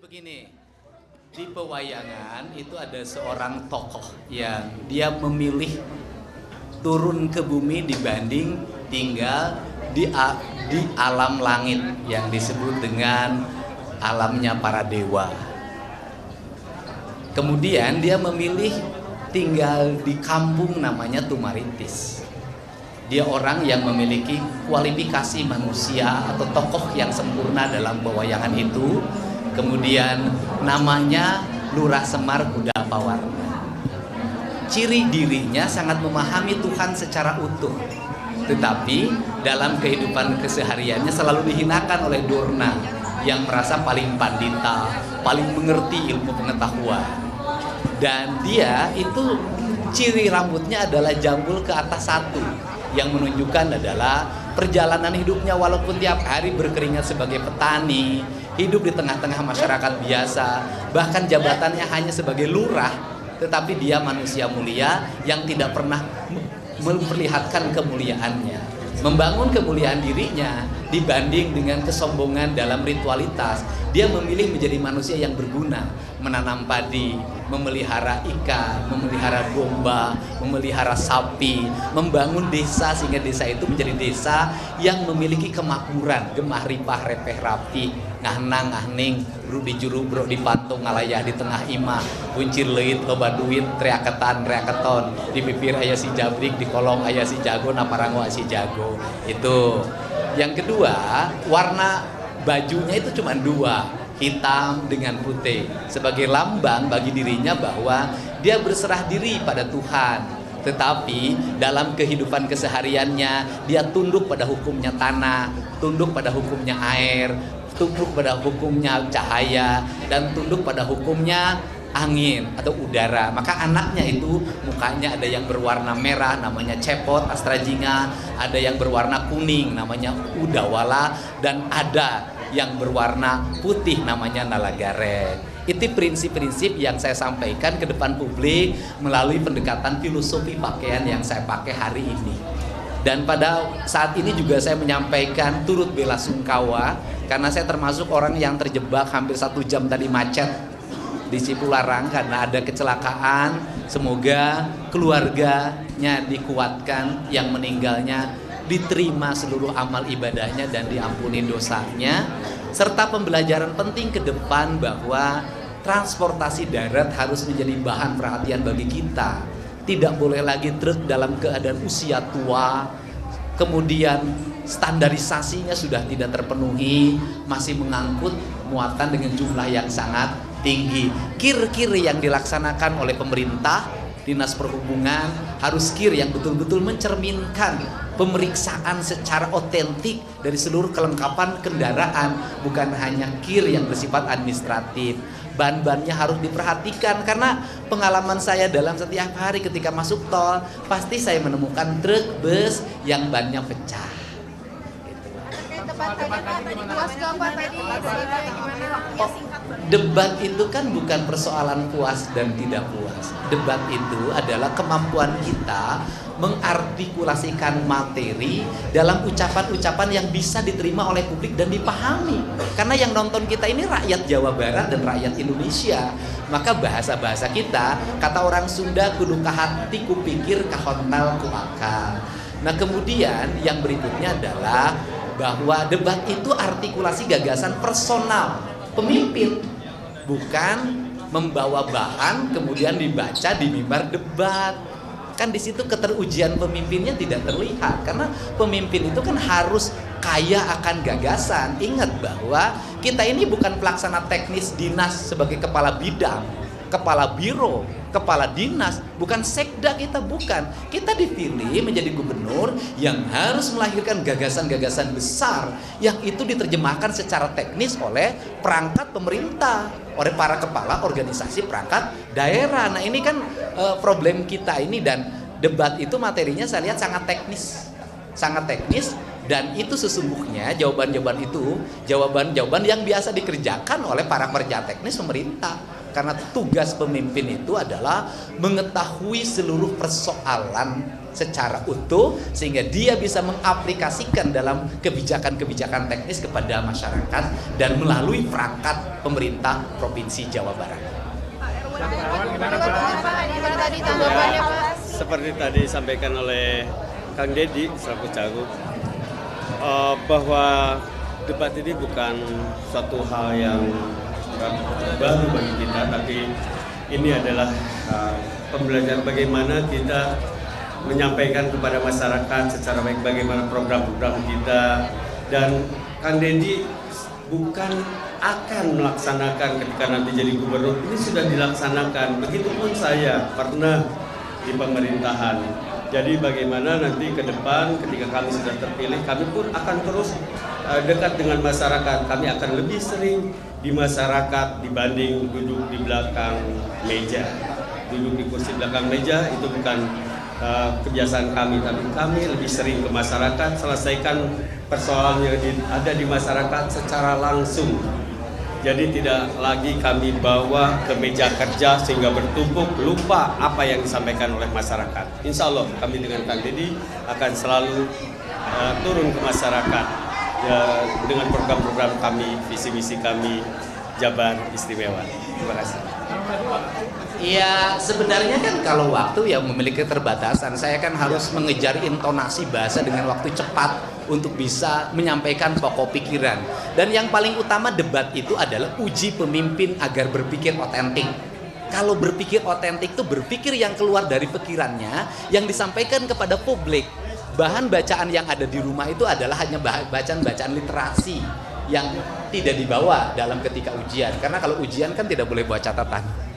begini, di pewayangan itu ada seorang tokoh yang dia memilih turun ke bumi dibanding tinggal di alam langit yang disebut dengan alamnya para dewa. Kemudian dia memilih tinggal di kampung namanya Tumaritis. Dia orang yang memiliki kualifikasi manusia atau tokoh yang sempurna dalam pewayangan itu. Kemudian namanya Lurah Semar Kuda Pawarna. Ciri dirinya sangat memahami Tuhan secara utuh, tetapi dalam kehidupan kesehariannya selalu dihinakan oleh Dorna yang merasa paling pandita, paling mengerti ilmu pengetahuan. Dan dia itu ciri rambutnya adalah jambul ke atas satu, yang menunjukkan adalah perjalanan hidupnya walaupun tiap hari berkeringat sebagai petani, hidup di tengah-tengah masyarakat biasa, bahkan jabatannya hanya sebagai lurah, tetapi dia manusia mulia yang tidak pernah memperlihatkan kemuliaannya, membangun kemuliaan dirinya dibanding dengan kesombongan dalam ritualitas. Dia memilih menjadi manusia yang berguna, menanam padi, memelihara ikan, memelihara domba, memelihara sapi, membangun desa sehingga desa itu menjadi desa yang memiliki kemakmuran, gemah ripah repeh rapi, ngahnang ngahning, bro di juru bro di pantung ngalayah di tengah imah, buncir leit loba duit, reaketan reaketon, di bibir aya si jabrik, di kolong aya si jago, naparango si jago. Itu. Yang kedua, warna bajunya itu cuma dua, hitam dengan putih, sebagai lambang bagi dirinya bahwa dia berserah diri pada Tuhan. Tetapi dalam kehidupan kesehariannya dia tunduk pada hukumnya tanah, tunduk pada hukumnya air, tunduk pada hukumnya cahaya, dan tunduk pada hukumnya angin atau udara. Maka anaknya itu mukanya ada yang berwarna merah namanya cepot astrajinga, ada yang berwarna kuning namanya udawala, dan ada yang berwarna putih namanya nalagare. Itu prinsip-prinsip yang saya sampaikan ke depan publik melalui pendekatan filosofi pakaian yang saya pakai hari ini. Dan pada saat ini juga saya menyampaikan turut bela sungkawa karena saya termasuk orang yang terjebak hampir 1 jam tadi macet di Cipularang karena ada kecelakaan. Semoga keluarganya dikuatkan, yang meninggalnya diterima seluruh amal ibadahnya dan diampuni dosanya, serta pembelajaran penting ke depan bahwa transportasi darat harus menjadi bahan perhatian bagi kita. Tidak boleh lagi truk dalam keadaan usia tua, kemudian standarisasinya sudah tidak terpenuhi, masih mengangkut muatan dengan jumlah yang sangat tinggi. Kir-kir yang dilaksanakan oleh pemerintah, Dinas Perhubungan harus kir yang betul-betul mencerminkan pemeriksaan secara otentik dari seluruh kelengkapan kendaraan, bukan hanya kir yang bersifat administratif. Ban-bannya harus diperhatikan karena pengalaman saya dalam setiap hari ketika masuk tol, pasti saya menemukan truk bus yang bannya pecah. Debat itu kan bukan persoalan puas dan tidak puas. Debat itu adalah kemampuan kita mengartikulasikan materi dalam ucapan-ucapan yang bisa diterima oleh publik dan dipahami. Karena yang nonton kita ini rakyat Jawa Barat dan rakyat Indonesia. Maka bahasa-bahasa kita, kata orang Sunda, kudu kahati ku pikir kahontal ku akal. Nah kemudian yang berikutnya adalah bahwa debat itu artikulasi gagasan personal pemimpin, bukan membawa bahan kemudian dibaca di mimbar debat. Kan di situ keterujian pemimpinnya tidak terlihat, karena pemimpin itu kan harus kaya akan gagasan. Ingat bahwa kita ini bukan pelaksana teknis dinas sebagai kepala bidang, kepala biro, kepala dinas, bukan sekda kita, bukan. Kita dipilih menjadi gubernur yang harus melahirkan gagasan-gagasan besar yang itu diterjemahkan secara teknis oleh perangkat pemerintah, oleh para kepala organisasi perangkat daerah. Nah ini kan problem kita ini, dan debat itu materinya saya lihat sangat teknis, dan itu sesungguhnya jawaban-jawaban itu jawaban-jawaban yang biasa dikerjakan oleh para pekerja teknis pemerintah. Karena tugas pemimpin itu adalah mengetahui seluruh persoalan secara utuh sehingga dia bisa mengaplikasikan dalam kebijakan-kebijakan teknis kepada masyarakat dan melalui perangkat pemerintah Provinsi Jawa Barat. Seperti tadi disampaikan oleh Kang Deddy selaku Cagup, bahwa debat ini bukan suatu hal yang baru bagi kita, tapi ini adalah pembelajaran bagaimana kita menyampaikan kepada masyarakat secara baik bagaimana program-program kita. Dan Kang Deddy bukan akan melaksanakan ketika nanti jadi gubernur, ini sudah dilaksanakan. Begitupun saya pernah di pemerintahan. Jadi bagaimana nanti ke depan ketika kami sudah terpilih, kami pun akan terus dekat dengan masyarakat. Kami akan lebih sering di masyarakat dibanding duduk di belakang meja. Duduk di kursi belakang meja itu bukan kebiasaan kami, tapi kami lebih sering ke masyarakat, selesaikan persoalan yang ada di masyarakat secara langsung. Jadi tidak lagi kami bawa ke meja kerja sehingga bertumpuk, lupa apa yang disampaikan oleh masyarakat. Insya Allah kami dengan Kang Deddy akan selalu turun ke masyarakat dengan program-program kami, visi misi kami Jabar Istimewa. Terima kasih. Ya sebenarnya kan kalau waktu yang memiliki keterbatasan, saya kan harus mengejar intonasi bahasa dengan waktu cepat untuk bisa menyampaikan pokok pikiran. Dan yang paling utama debat itu adalah uji pemimpin agar berpikir otentik. Kalau berpikir otentik itu berpikir yang keluar dari pikirannya, yang disampaikan kepada publik. Bahan bacaan yang ada di rumah itu adalah hanya bacaan-bacaan literasi yang tidak dibawa dalam ketika ujian. Karena kalau ujian kan tidak boleh buat catatan.